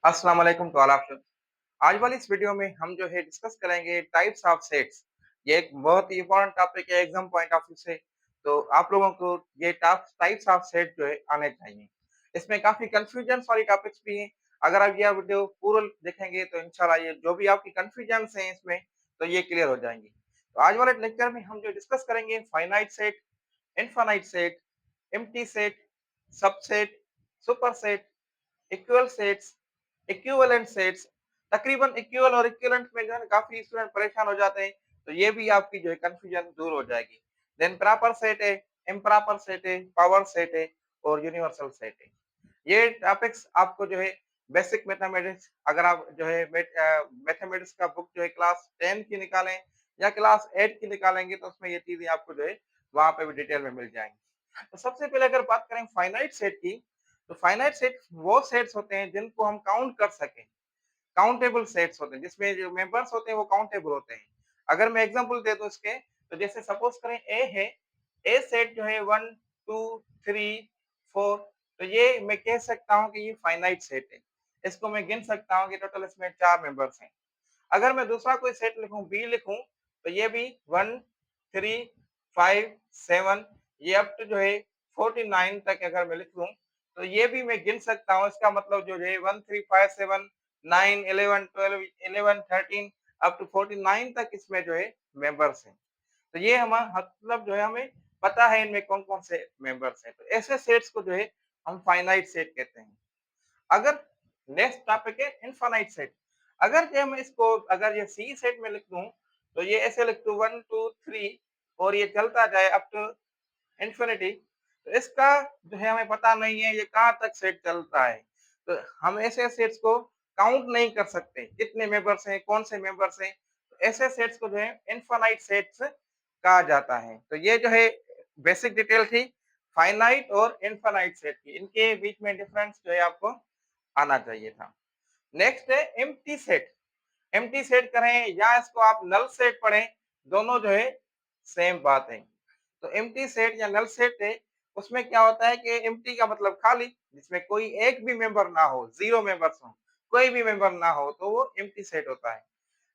अस्सलाम वालेकुम to all of you. आज वाली इस वीडियो में हम जो है डिस्कस करेंगे टाइप्स ऑफ सेट्स। ये एक बहुत ही इम्पोर्टेंट टॉपिक है एग्जाम पॉइंट ऑफ व्यू से। तो आप लोगों को ये टाइप्स ऑफ सेट जो है आने चाहिए। इसमें काफ़ी कन्फ्यूजन्स वाली टॉपिक्स भी हैं। अगर आप यह वीडियो पूरा देखेंगे तो इंशाल्लाह ये जो भी आपकी कन्फ्यूजन्स हैं इसमें तो ये क्लियर हो जाएँगी। तो आज वाले लेक्चर में हम जो डिस्कस करेंगे finite set, infinite set, empty set, subset, superset, equal sets, equivalent sets. तकरीबन इक्वल और इक्विवेलेंट में जो है ना काफ़ी स्टूडेंट परेशान हो जाते हैं, तो ये भी आपकी जो है कन्फ्यूजन दूर हो जाएगी। देन प्रॉपर सेट है, इम्प्रॉपर सेट है, पावर सेट है और यूनिवर्सल सेट है। ये टॉपिक्स आपको जो है बेसिक मैथमेटिक्स अगर आप जो है मैथमेटिक्स का बुक जो है क्लास 10 की निकालें या क्लास 8 की निकालेंगे तो उसमें ये चीज़ें आपको जो है वहाँ पे भी डिटेल में मिल जाएँगी। तो सबसे पहले अगर बात करें फाइनाइट सेट की, तो फाइनाइट सेट वो सेट्स होते हैं जिनको हम काउंट कर सकें। काउंटेबल सेट्स होते हैं जिसमें जो मेंबर्स होते हैं वो काउंटेबल होते हैं। अगर मैं एग्जांपल दे दूं इसके, तो जैसे सपोज करें ए है, ए सेट जो है 1 2 3 4, तो ये मैं कह सकता हूं कि ये फाइनाइट सेट है। इसको मैं गिन सकता हूं कि टोटल इसमें 4 मेंबर्स हैं। अगर मैं दूसरा कोई सेट लिखूं, बी लिखूं, तो ये भी 1 3 5 7, ये अप टू जो है 49 तक अगर मैं लिख लूं, तो ये भी मैं गिन सकता हूं। इसका मतलब जो है 1 3 5 7 9 11 12 11 13 अप टू 49 तक इसमें जो है मेंबर्स हैं। तो ये हमारा मतलब जो है हमें पता है इनमें कौन-कौन से मेंबर्स हैं। तो ऐसे सेट्स को जो है हम फाइनाइट सेट कहते हैं। अगर नेक्स्ट टॉपिक है इनफाइनाइट सेट। अगर जो मैं इसको अगर ये सी सेट में लिख दूं, तो ये ऐसे लिख दूं 1 2 3 और ये चलता जाए अप टू इन्फिनिटी, तो इसका जो है हमें पता नहीं है ये कहाँ तक सेट चलता है। तो हम ऐसे सेट्स को काउंट नहीं कर सकते, कितने मेंबर्स हैं, कौन से मेंबर्स हैं। तो ऐसे सेट्स को जो है इनफाइनाइट सेट्स कहा जाता है। तो ये जो है बेसिक डिटेल थी फाइनाइट और इनफाइनाइट सेट की। इनके बीच में डिफरेंस जो है आपको आना चाहिए था। नेक्स्ट है एम्प्टी सेट। एम्प्टी सेट करें या इसको आप नल सेट पढ़ें, दोनों जो है सेम बात है। तो एम्प्टी सेट या नल सेट है, उसमें क्या होता है कि एम्प्टी का मतलब खाली, जिसमें कोई एक भी मेंबर ना हो, जीरो मेंबर्स हो, कोई भी मेंबर ना हो, तो वो एम्प्टी सेट होता है।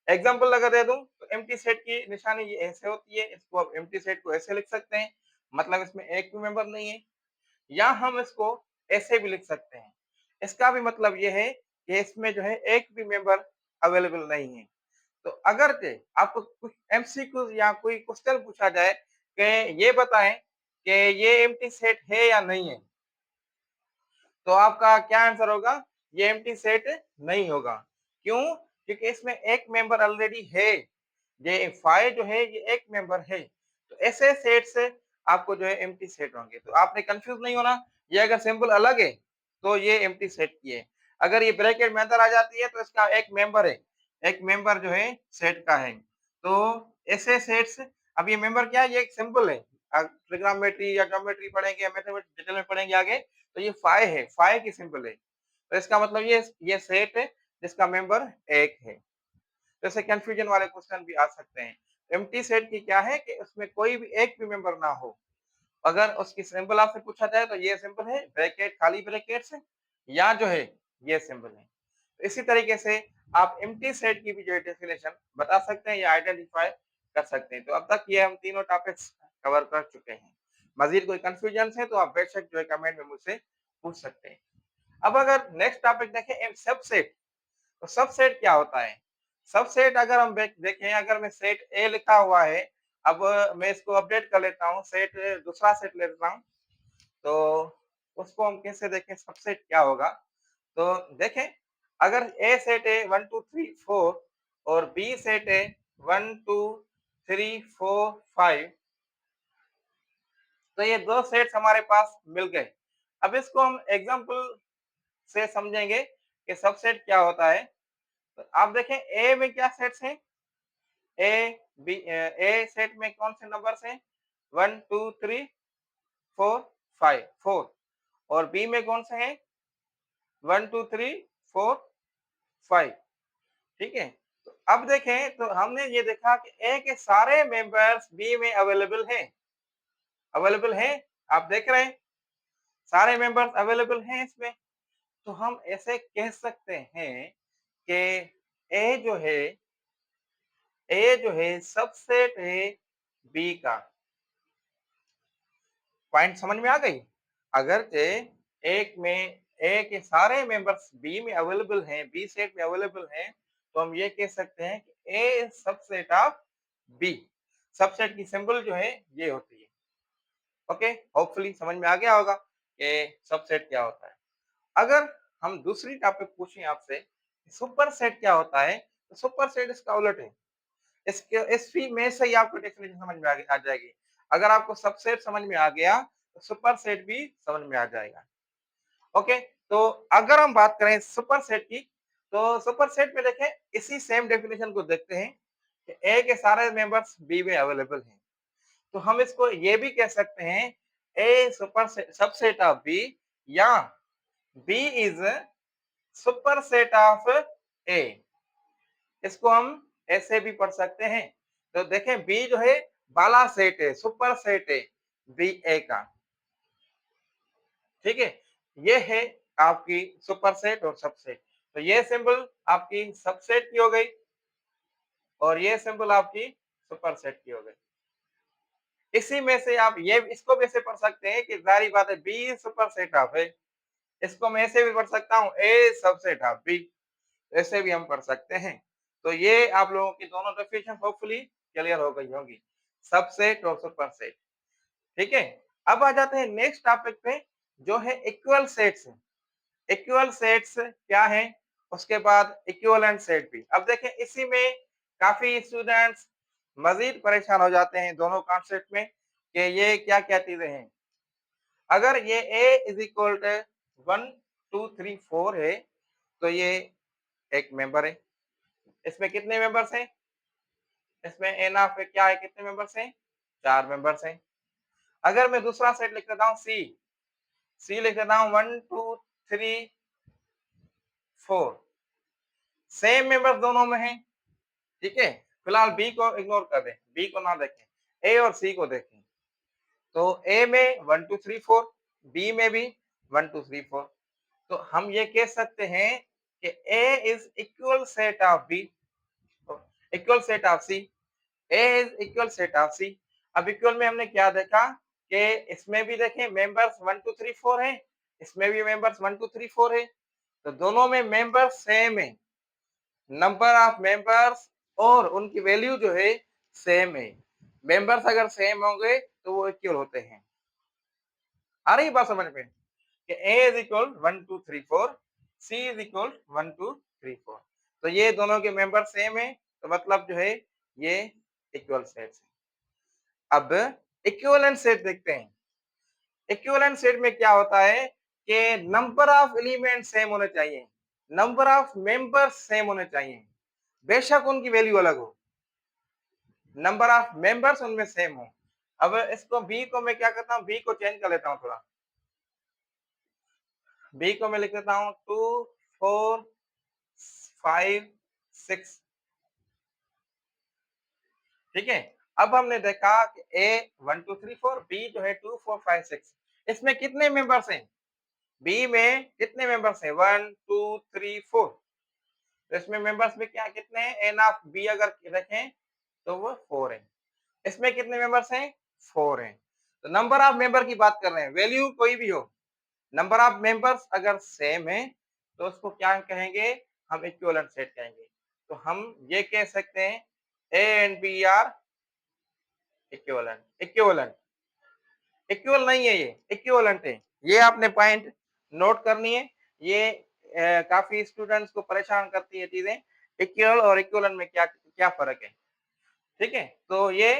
एग्जांपल अगर दे दूं, तो एम्प्टी सेट की निशानी ये ऐसे होती है, इसको आप एम्प्टी सेट को ऐसे लिख सकते हैं, मतलब इसमें एक भी मेंबर नहीं है। या हम इसको ऐसे भी लिख सकते हैं, इसका भी मतलब ये है कि इसमें जो है एक भी मेंबर अवेलेबल नहीं है। तो अगर के आपको कुछ एमसीक्यू या कोई क्वेश्चन पूछा जाए कि ये बताएं कि ये एम्प्टी सेट है या नहीं है, तो आपका क्या आंसर होगा? ये एम्प्टी सेट नहीं होगा। क्यों? क्योंकि इसमें एक मेंबर ऑलरेडी है। ये फाइव जो है ये एक मेंबर है। तो ऐसे सेट से आपको जो है एम्प्टी सेट होंगे। तो आपने कंफ्यूज नहीं होना। ये अगर सिंबल अलग है तो ये एम्प्टी सेट की है। अगर ये ब्रैकेट में अंदर आ जाती है तो इसका एक मेंबर है। एक मेंबर जो है सेट का है। तो ऐसे सेट्स, अब ये मेंबर क्या है? ये एक सिंबल है। ट्रिग्नोमेट्री या ज्योमेट्री पढ़ेंगे या मैथमेटिक्स डिटेल में पढ़ेंगे आगे, तो ये फाइव है, फाइव की सिंबल है। तो इसका मतलब ये सेट है जिसका मेंबर एक है। जैसे कंफ्यूजन वाले क्वेश्चन भी आ सकते हैं। एम्प्टी सेट की क्या है कि उसमें कोई भी एक भी मेंबर ना हो। अगर उसकी सिंबल आपसे पूछा जाए तो ये सिंबल है ब्रैकेट, खाली ब्रैकेट से, या जो है ये सिंबल है। तो इसी तरीके से आप एम्प्टी सेट की भी जो है डेफिनेशन बता सकते हैं या आइडेंटिफाई कर सकते हैं। तो अब तक ये हम तीनों टॉपिक्स कवर कर चुके हैं। मजीद कोई कंफ्यूजन है तो आप बेशक जो है कमेंट में मुझसे पूछ सकते हैं। अब अगर नेक्स्ट टॉपिक देखें सबसेट, तो सबसेट क्या होता है? सबसेट अगर हम देखें, अगर मैं सेट ए लिखा हुआ है, अब मैं इसको अपडेट कर लेता हूँ, सेट दूसरा सेट ले लेता हूँ, तो उसको हम कैसे देखें सबसेट क्या होगा? तो देखें, अगर ए सेट है 1 2 3 4 और बी सेट है 1 2 3 4 5, तो ये दो सेट्स हमारे पास मिल गए। अब इसको हम एग्जांपल से समझेंगे कि सबसेट क्या होता है। तो आप देखें ए में क्या सेट्स हैं? ए सेट में कौन से नंबर्स हैं? 1 2 3 4 5, 4। और बी में कौन से हैं? 1 2 3 4 5। ठीक है? तो अब देखें, तो हमने ये देखा कि ए के सारे मेंबर्स बी में अवेलेबल हैं। अवेलेबल हैं? आप देख रहे हैं? सारे मेंबर्स अवेलेबल हैं इसमें। तो हम ऐसे कह सकते हैं कि ए जो है ए जो है सबसेट है बी का। पॉइंट समझ में आ गई? अगर जे एक में ए के सारे मेंबर्स बी में अवेलेबल हैं, बी सेट में अवेलेबल हैं, तो हम ये कह सकते हैं कि A is subset of B. Subset की सिंबल जो है ये होती है। ओके, होपफुली समझ में आ गया होगा कि सबसेट क्या होता है। अगर हम दूसरी टॉपिक पूछें आपसे, सुपरसेट क्या होता है? तो सुपरसेट इसका उलट है। इसके इसी में से ही आपको डेफिनेशन समझ में आ जाएगी। अगर आपको सबसेट समझ में आ गया, तो सुपरसेट भी समझ में आ जाएगा। ओके, तो अगर हम बात करें सुपरसेट की, तो सुपरसेट में देखें इसी सेम डेफिनेशन को देखते हैं कि ए के सारे मेंबर्स बी में अवेलेबल हैं। तो हम इसको ये भी कह सकते हैं ए सुपरसेट सबसेट ऑफ बी, या बी इज सुपरसेट ऑफ ए। इसको हम ऐसे भी पढ़ सकते हैं। तो देखें बी जो है बाला सेट है, सुपर सेट है बी ए का। ठीक है, ये है आपकी सुपरसेट और सबसेट। तो ये सिंबल आपकी सबसेट की हो गई और ये सिंबल आपकी सुपरसेट की हो गई। इसी में से आप ये इसको भी ऐसे पढ़ सकते हैं कि जारी बात है बी सुपरसेट ऑफ है। इसको मैं ऐसे भी पढ़ सकता हूँ ए सबसेट ऑफ बी। ऐसे भी हम पढ़ सकते हैं। तो ये आप लोगों की दोनों डेफिनेशन होपफुली क्लियर हो गई होगी, सबसेट और सुपरसेट। ठीक है, अब आ जाते हैं नेक्स्ट टॉपिक पे, जो है इक्वल सेट्स। इक्वल सेट्स क्या है, उसके बाद इक्विवेलेंट सेट भी। अब देखें इसी में काफी स्टूडेंट्स मजीद परेशान हो जाते हैं दोनों कॉन्सेप्ट में कि ये क्या क्या चीजें हैं। अगर ये ए इज इक्वल टू 1 2 3 4 है, तो ये एक मेंबर है। इसमें कितने मेंबर्स हैं? इसमें एन ऑफ क्या है, कितने मेंबर्स हैं? 4 मेंबर्स हैं। अगर मैं दूसरा सेट लिख देता हूँ सी लिख देता हूँ 1 2 3 4, सेम मेंबर्स दोनों में हैं। ठीक है, फिलहाल बी को इग्नोर कर दें, बी को ना देखें, ए और सी को देखें। तो ए में 1 2 3 4, बी में भी 1 2 3 4। तो हम ये कह सकते हैं कि A is equal set of B, equal set of C. A is equal set of C. अब इक्वल में हमने क्या देखा कि इसमें भी देखें मेंबर्स 1 2 3 4 हैं, इसमें भी मेंबर्स 1 2 3 4 है। तो दोनों में मेंबर्स सेम है, नंबर ऑफ मेंबर्स और उनकी वैल्यू जो है सेम है। मेंबर्स अगर सेम होंगे तो वो इक्वल होते हैं। आ रही बात समझ में कि a is equal 1 2 3 4, c is equal 1 2 3 4। तो ये दोनों के मेंबर सेम है, तो मतलब जो है ये इक्वल सेट है। अब इक्विवेलेंट सेट देखते हैं। इक्विवेलेंट सेट में क्या होता है कि नंबर ऑफ एलिमेंट सेम होने चाहिए, नंबर ऑफ मेंबर्स सेम होने चाहिए, बेशक उनकी वैल्यू अलग हो, नंबर ऑफ मेंबर्स उनमें सेम हो। अब इसको बी को मैं क्या करता हूँ, बी को चेंज कर लेता हूँ थोड़ा। बी को मैं लिख देता हूँ 2 4 5 6। ठीक है, अब हमने देखा कि ए 1 2 3 4, बी जो है 2 4 5 6। इसमें कितने मेंबर्स हैं? बी में कितने मेंबर्स हैं? 1 2 3 4। तो इसमें मेंबर्स में क्या कितने हैं? एन ऑफ बी अगर रखें तो वो 4 है। इसमें कितने मेंबर्स हैं? 4 हैं। तो नंबर ऑफ मेंबर की बात कर रहे हैं, वैल्यू कोई भी हो, नंबर ऑफ मेंबर्स अगर सेम है तो उसको क्या कहेंगे? हम इक्विवेलेंट सेट कहेंगे। तो हम ये कह सकते हैं a and b are equivalent. Equivalent, equal नहीं है, ये इक्विवेलेंट है। ये आपने पॉइंट नोट करनी है। ये काफी स्टूडेंट्स को परेशान करती है चीजें, इक्वल और इक्विवेलेंट में क्या क्या फर्क है। ठीक है, तो ये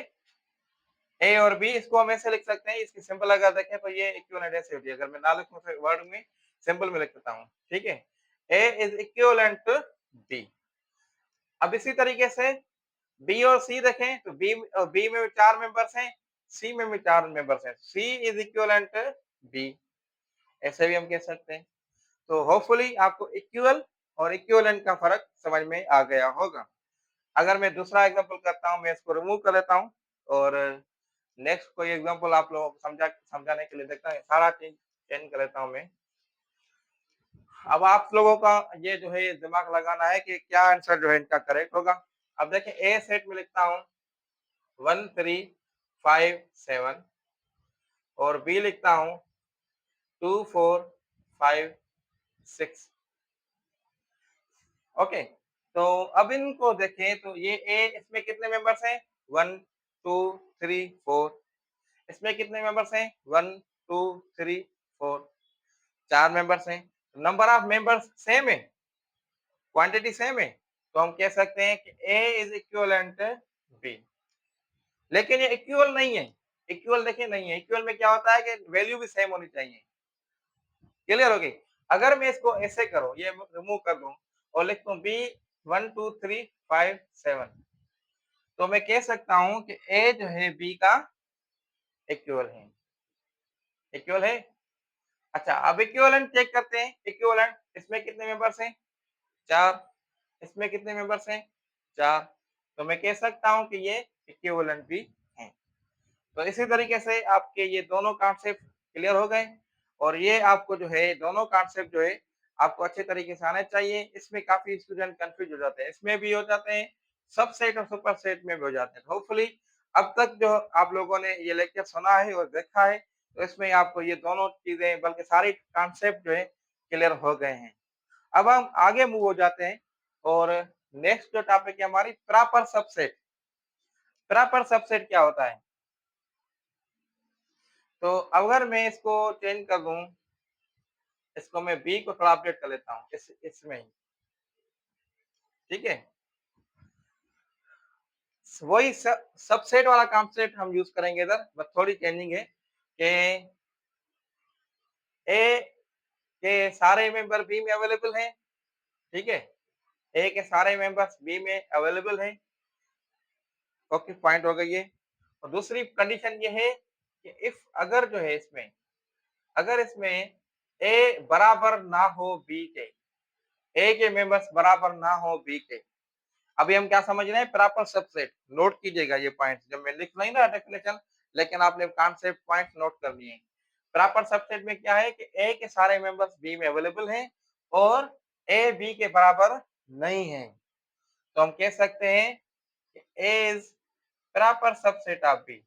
ए और बी, इसको हम ऐसे लिख सकते हैं, इसकी सिंपल अगर देखें तो ये इक्विवेलेंट ऐसे होती है। अगर मैं ना लिखूं तो वर्ड में सिंपल में लिख देता हूँ। ठीक है, ए इज इक्विवेलेंट टू बी। अब इसी तरीके से बी और सी देखें तो बी में भी 4 मेंबर्स हैं, सी में भी 4 मेंबर्स हैं, सी इज इक्विवेलेंट टू बी, ऐसे भी हम कह सकते हैं। तो होपफुली आपको इक्वल और इक्विवेलेंट का फर्क समझ में आ गया होगा। अगर मैं दूसरा एग्जांपल करता हूं, मैं इसको रिमूव कर लेता हूं और नेक्स्ट कोई एग्जांपल आप लोगों को समझाने के लिए देखता हूं। सारा चीज चेंज कर लेता हूं मैं। अब आप लोगों का ये जो है दिमाग लगाना है कि क्या आंसर जो है इनका करेक्ट होगा। अब देखिए ए सेट में लिखता हूँ 1 3 5 7 और बी लिखता हूँ 2 4 5 6। ओके, तो अब इनको देखें तो ये ए इसमें कितने मेंबर्स हैं? 1 2 3 4। इसमें कितने मेंबर्स हैं? 1 2 3 4, 4 मेंबर्स हैं। नंबर ऑफ मेंबर्स सेम है, क्वांटिटी सेम है, तो हम कह सकते हैं कि ए इज इक्विवेलेंट बी। लेकिन ये इक्वल नहीं है, इक्वल देखिए नहीं है। इक्वल में क्या होता है कि वैल्यू भी सेम होनी चाहिए। क्लियर हो गई? अगर मैं इसको ऐसे करूँ, ये रिमूव कर दूँ और लिख दूँ बी 1 2 3 5 7, तो मैं कह सकता हूँ कि ए जो है बी का इक्वल है। इक्वल है? अच्छा, अब इक्विवेलेंट चेक करते हैं। इक्विवेलेंट इसमें कितने मेंबर्स हैं? 4। इसमें कितने मेंबर्स हैं? 4। तो मैं कह सकता हूँ कि ये इक्विवेलेंट भी हैं। तो इसी तरीके से आपके ये दोनों कॉन्सेप्ट क्लियर हो गए और ये आपको जो है दोनों कॉन्सेप्ट जो है आपको अच्छे तरीके से आने चाहिए। इसमें काफ़ी स्टूडेंट कन्फ्यूज़ हो जाते हैं। इसमें भी हो जाते हैं, सबसेट और सुपरसेट में भी हो जाते हैं। तो होपफुली अब तक जो आप लोगों ने ये लेक्चर सुना है और देखा है, तो इसमें आपको ये दोनों चीज़ें बल्कि सारे कॉन्सेप्ट जो है क्लियर हो गए हैं। अब हम आगे मूव हो जाते हैं और नेक्स्ट जो टॉपिक है हमारी प्रॉपर सबसेट। प्रॉपर सबसेट क्या होता है? तो अगर मैं इसको चेंज कर दूं, इसको मैं बी को थोड़ा अपडेट कर लेता हूँ इसमें ही, ठीक है। वही सबसेट वाला कॉन्सेप्ट हम यूज करेंगे इधर, बस थोड़ी चेंजिंग है कि ए के सारे मेंबर बी में अवेलेबल हैं, ठीक है। ए के सारे मेंबर्स बी में अवेलेबल हैं। ओके, पॉइंट हो गई है। और दूसरी कंडीशन ये है कि इफ अगर जो है इसमें, अगर इसमें ए बराबर ना हो बी के, ए के मेंबर्स बराबर ना हो बी के, अभी हम क्या समझ रहे हैं? Proper subset. नोट कीजिएगा ये पॉइंट, जब मैं लिख नहीं रहा डेफिनेशन, लेकिन आपने कॉन्सेप्ट पॉइंट नोट कर लिए। प्रॉपर सबसेट में क्या है कि ए के सारे मेंबर्स बी में अवेलेबल हैं और ए बी के बराबर नहीं है, तो हम कह सकते हैं कि A is proper subset of B.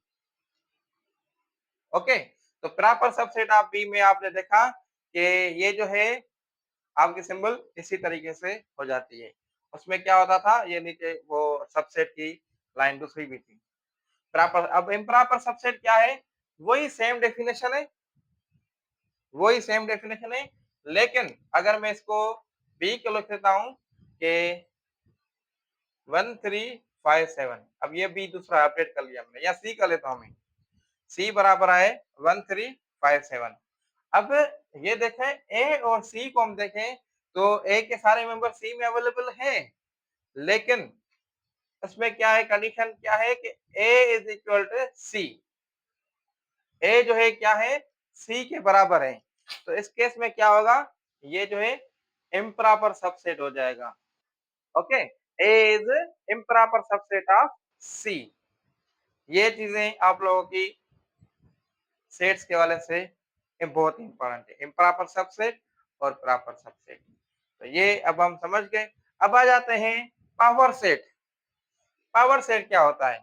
Okay, तो प्रॉपर सबसेट ऑफ बी में आपने देखा कि ये जो है आपकी सिंबल इसी तरीके से हो जाती है। उसमें क्या होता था, ये नीचे वो सबसेट की लाइन दूसरी भी थी। प्रॉपर, अब इम्प्रॉपर सबसेट क्या है? वही सेम डेफिनेशन है, वही सेम डेफिनेशन है, लेकिन अगर मैं इसको बी को लिख देता हूँ कि 1357, अब ये बी दूसरा अपडेट कर लिया हमने, या सी कर लेता हूँ मैं, सी बराबर आए 1357। अब ये देखें ए और सी को हम देखें तो ए के सारे मेंबर सी में अवेलेबल हैं, लेकिन उसमें क्या है, कंडीशन क्या है कि ए इज इक्वल टू सी। ए जो है क्या है? सी के बराबर है। तो इस केस में क्या होगा? ये जो है इम्प्रॉपर सबसेट हो जाएगा। Okay, A is improper subset of C. ये चीजें आप लोगों की सेट्स के वाले से ये बहुत इंपॉर्टेंट है, इम्प्रॉपर सबसेट और प्रॉपर सबसेट। तो ये अब हम समझ गए। अब आ जाते हैं पावर सेट। पावर सेट क्या होता है?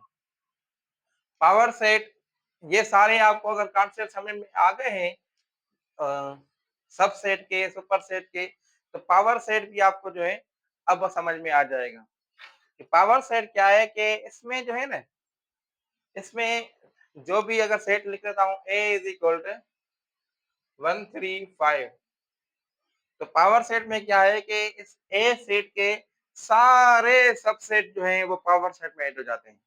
पावर सेट, ये सारे आपको अगर कॉन्सेप्ट समझ में आ गए हैं सबसेट के, सुपरसेट के, तो पावर सेट भी आपको जो है अब समझ में आ जाएगा कि पावर सेट क्या है। कि इसमें जो है ना, इसमें जो भी अगर सेट लिख देता हूँ ए इज इक्वल टू 135, तो पावर सेट में क्या है कि इस ए सेट के सारे सबसेट जो हैं वो पावर सेट में ऐड हो जाते हैं,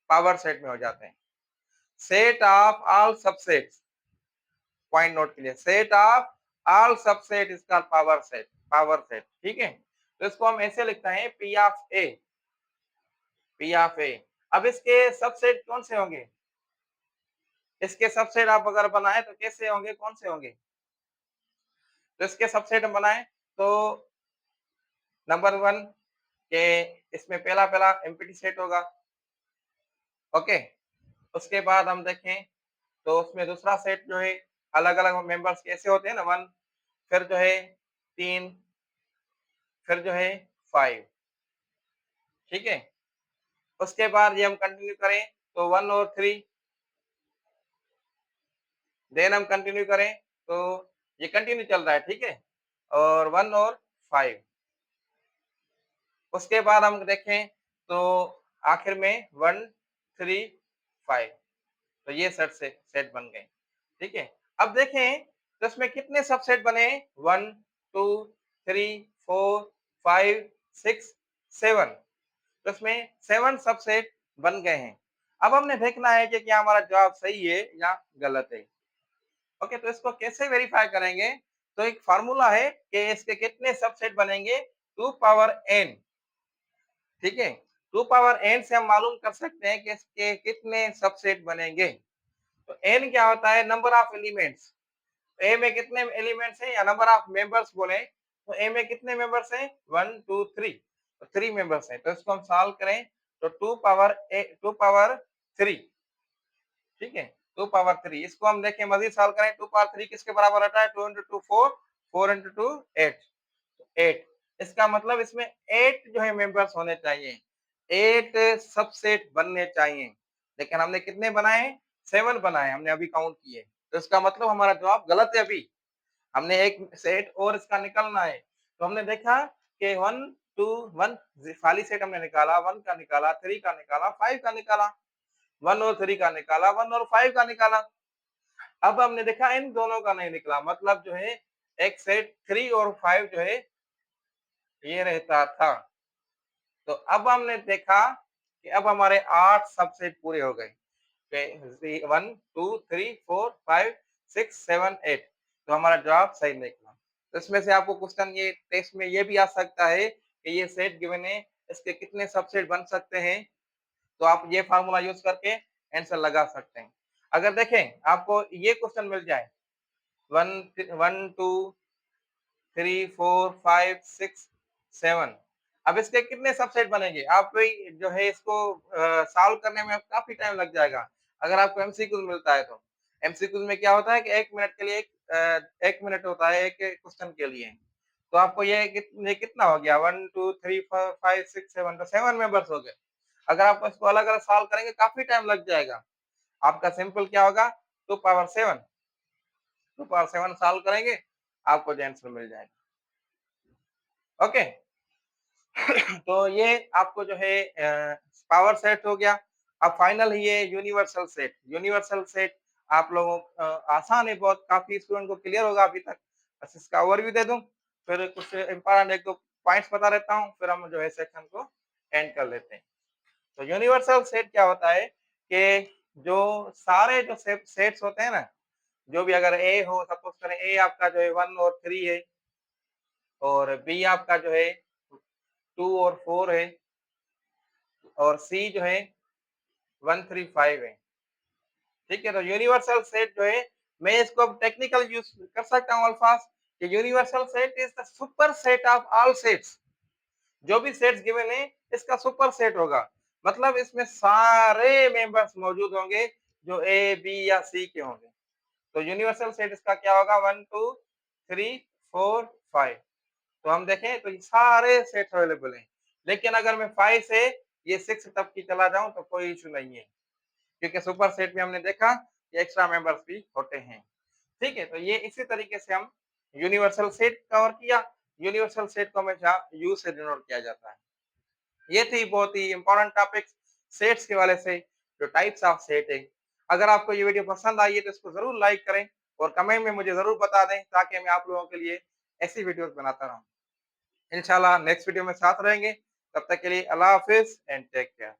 पावर सेट में हो जाते हैं। Set of all subsets, point note के लिए, set of all subset is called power set, power set, ठीक है। तो इसको हम ऐसे लिखते हैं P of A, P of A. अब इसके सबसेट कौन से होंगे? इसके सबसेट आप अगर बनाए तो कैसे होंगे, कौन से होंगे? तो इसके सबसेट हम बनाए तो नंबर 1 के इसमें पहला पहला एम्प्टी सेट होगा। ओके, उसके बाद हम देखें तो उसमें दूसरा सेट जो है अलग अलग मेंबर्स कैसे होते हैं ना, 1, फिर जो है 3 फिर जो है 5, ठीक है? उसके बाद ये हम कंटिन्यू करें तो 1 और 3, देन हम कंटिन्यू करें तो ये कंटिन्यू चल रहा है, ठीक है? और 1 और 5, उसके बाद हम देखें तो आखिर में 1, 3, 5, तो ये सेट बन गए, ठीक है? अब देखें तो इसमें कितने सबसेट बने? 1, 2, 3, 4, 5, 6, 7, तो इसमें 7 सबसेट बन गए हैं। अब हमने देखना है कि क्या हमारा जवाब सही है या गलत है। ओके, तो इसको कैसे वेरीफाई करेंगे? तो एक फार्मूला है कि इसके कितने सबसेट बनेंगे, 2 पावर n, ठीक है? 2 पावर n से हम मालूम कर सकते हैं कि इसके कितने सबसेट बनेंगे। तो n क्या होता है? Number of elements. ए में कितने एलिमेंट्स हैं या नंबर ऑफ मेंबर्स बोले तो ए में कितने मेंबर्स हैं? 1, 2, 3, तो 3 मेंबर्स हैं। तो इसको हम सॉल्व करें तो 2 पावर 3, ठीक है? 2 पावर 3, इसको हम देखें मजीद सॉल्व करें 2 पावर 3 किसके बराबर आता है? 2 into 2 4, 4 into 2 8, 8, इसका मतलब इसमें 8 जो है मेंबर्स होने चाहिए, 8 सबसेट बनने चाहिए, लेकिन हमने कितने बनाए? 7 बनाए, हमने अभी काउंट किए, तो इसका मतलब हमारा जवाब गलत है। अभी हमने एक सेट और इसका निकालना है, तो हमने देखा कि 1, 2, 1 खाली सेट हमने निकाला, 1 का निकाला, 3 का निकाला, 5 का निकाला, 1 और 3 का निकाला, 1 और 5 का निकाला। अब हमने देखा इन दोनों का नहीं निकला, मतलब जो है एक सेट 3 और 5 जो है ये रहता था। तो अब हमने देखा कि अब हमारे 8 सबसेट पूरे हो गए। 1, 2, 3, 4, 5, 6, 7, 8, तो हमारा जवाब सही निकला। तो इसमें से आपको क्वेश्चन ये टेस्ट में ये भी आ सकता है कि ये सेट गिवन है, इसके कितने सबसेट बन सकते हैं, तो आप ये फार्मूला यूज करके आंसर लगा सकते हैं। अगर देखें आपको ये क्वेश्चन मिल जाए 1, 2, 3, 4, 5, 6, 7, अब इसके कितने सबसेट बनेंगे? आप जो है इसको सॉल्व करने में काफी टाइम लग जाएगा, अगर आपको एमसीक्यू मिलता है तो। एमसीक्यू में क्या होता है कि 1 मिनट के लिए 1 मिनट होता है एक क्वेश्चन के लिए। तो आपको ये कितना हो गया? 1, 2, 3, 4, 5, 6, 7, तो 7 मेंबर्स हो गए। अगर आप इसको अलग-अलग सॉल्व करेंगे काफी टाइम लग जाएगा। आपका सिंपल क्या होगा? 2 पावर 7, 2 पावर 7 सॉल्व करेंगे, आपको जो आंसर मिल जाएगा। ओके। तो ये आपको जो है पावर सेट हो गया। अब फाइनल ये यूनिवर्सल सेट। यूनिवर्सल सेट आप लोगों आसान है बहुत, काफी स्टूडेंट को क्लियर होगा अभी तक। बस इसका ओवरव्यू दे दूं, फिर कुछ इंपॉर्टेंट एक दो पॉइंट्स बता देता हूँ, फिर हम जो है सेक्शन को एंड कर लेते हैं। तो यूनिवर्सल सेट क्या होता है कि जो सारे जो सेट्स होते हैं ना, जो भी अगर ए हो, सपोज करें ए आपका जो है 1 और 3 है, और बी आपका जो है 2 और 4 है, और सी जो है 1, 3, 5 है, ठीक है? तो यूनिवर्सल सेट जो है, मैं इसको अब टेक्निकल यूज कर सकता हूँ अल्फाज कि universal set is the super set of all sets. जो भी सेट्स गिवन है इसका सुपर सेट होगा, मतलब इसमें सारे मेंबर्स मौजूद होंगे जो ए बी या सी के होंगे। तो यूनिवर्सल सेट इसका क्या होगा? 1, 2, 3, 4, 5, तो हम देखें तो ये सारे सेट्स अवेलेबल हैं। लेकिन अगर मैं 5 से ये 6 तक की चला जाऊं तो कोई इशू नहीं है, क्योंकि सुपर सेट में हमने देखा कि एक्स्ट्रा मेंबर्स भी होते हैं, ठीक है? तो ये इसी तरीके से हम यूनिवर्सल सेट कवर किया। यूनिवर्सल सेट को हमेशा यू से डिनोट किया जाता है। ये थी बहुत ही इंपॉर्टेंट टॉपिक्स सेट्स के वाले से, जो टाइप्स ऑफ सेट है। अगर आपको ये वीडियो पसंद आई है तो इसको जरूर लाइक करें और कमेंट में मुझे जरूर बता दें, ताकि मैं आप लोगों के लिए ऐसी वीडियोस बनाता रहूं। इंशाल्लाह नेक्स्ट वीडियो में साथ रहेंगे। तब तक के लिए अल्लाह हाफिज एंड टेक केयर।